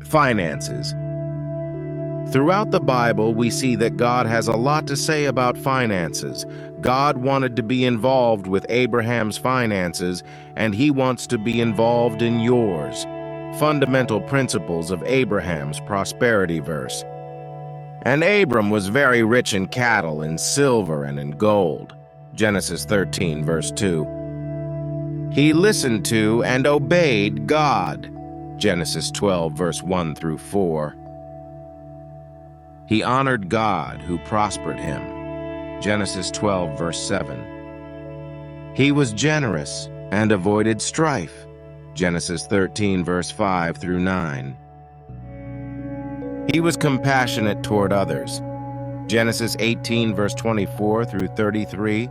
Finances. Throughout the Bible, we see that God has a lot to say about finances. God wanted to be involved with Abraham's finances, and he wants to be involved in yours. Fundamental principles of Abraham's prosperity verse. And Abram was very rich in cattle, in silver, and in gold. Genesis 13, verse 2. He listened to and obeyed God. Genesis 12, verse 1 through 4. He honored God who prospered him. Genesis 12, verse 7. He was generous and avoided strife. Genesis 13, verse 5 through 9. He was compassionate toward others. Genesis 18, verse 24 through 33.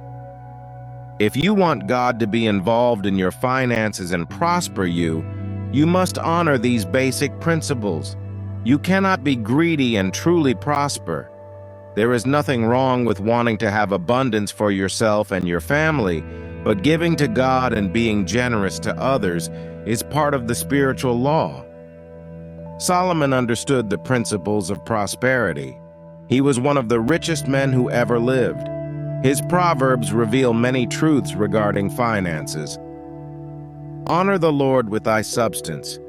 If you want God to be involved in your finances and prosper you, you must honor these basic principles. You cannot be greedy and truly prosper. There is nothing wrong with wanting to have abundance for yourself and your family, but giving to God and being generous to others is part of the spiritual law. Solomon understood the principles of prosperity. He was one of the richest men who ever lived. His proverbs reveal many truths regarding finances. Honor the Lord with thy substance,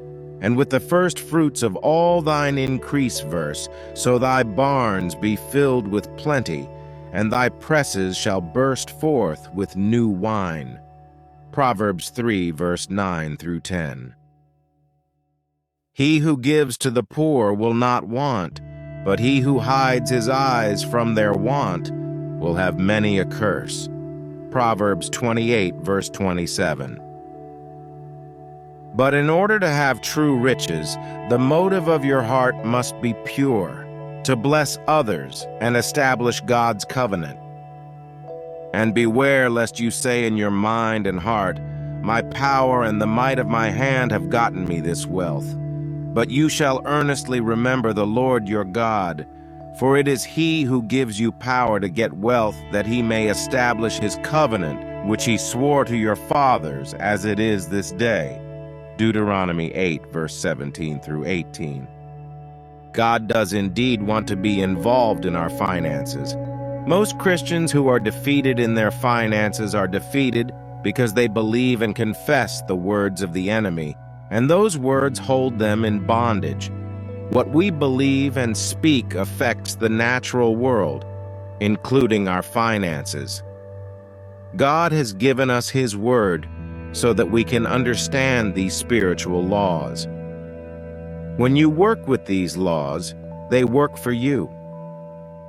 and with the first fruits of all thine increase verse, so thy barns be filled with plenty, and thy presses shall burst forth with new wine. Proverbs 3, verse 9 through 10. He who gives to the poor will not want, but he who hides his eyes from their want will have many a curse. Proverbs 28, verse 27. But in order to have true riches, the motive of your heart must be pure, to bless others and establish God's covenant. And beware lest you say in your mind and heart, my power and the might of my hand have gotten me this wealth. But you shall earnestly remember the Lord your God, for it is he who gives you power to get wealth, that he may establish his covenant, which he swore to your fathers, as it is this day. Deuteronomy 8, verse 17 through 18. God does indeed want to be involved in our finances. Most Christians who are defeated in their finances are defeated because they believe and confess the words of the enemy, and those words hold them in bondage. What we believe and speak affects the natural world, including our finances. God has given us his word so that we can understand these spiritual laws. When you work with these laws, they work for you.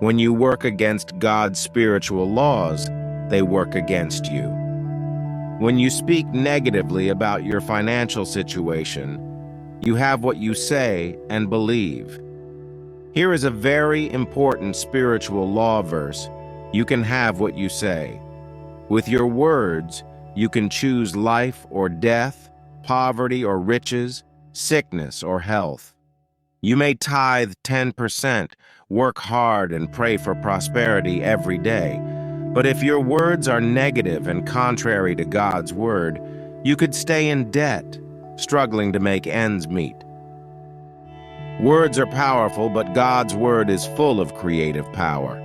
When you work against God's spiritual laws, they work against you. When you speak negatively about your financial situation, you have what you say and believe. Here is a very important spiritual law verse. You can have what you say. With your words, you can choose life or death, poverty or riches, sickness or health. You may tithe 10%, work hard, and pray for prosperity every day. But if your words are negative and contrary to God's word, you could stay in debt, struggling to make ends meet. Words are powerful, but God's word is full of creative power.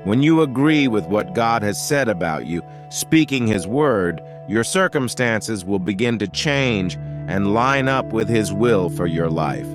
When you agree with what God has said about you, speaking his word, your circumstances will begin to change and line up with his will for your life.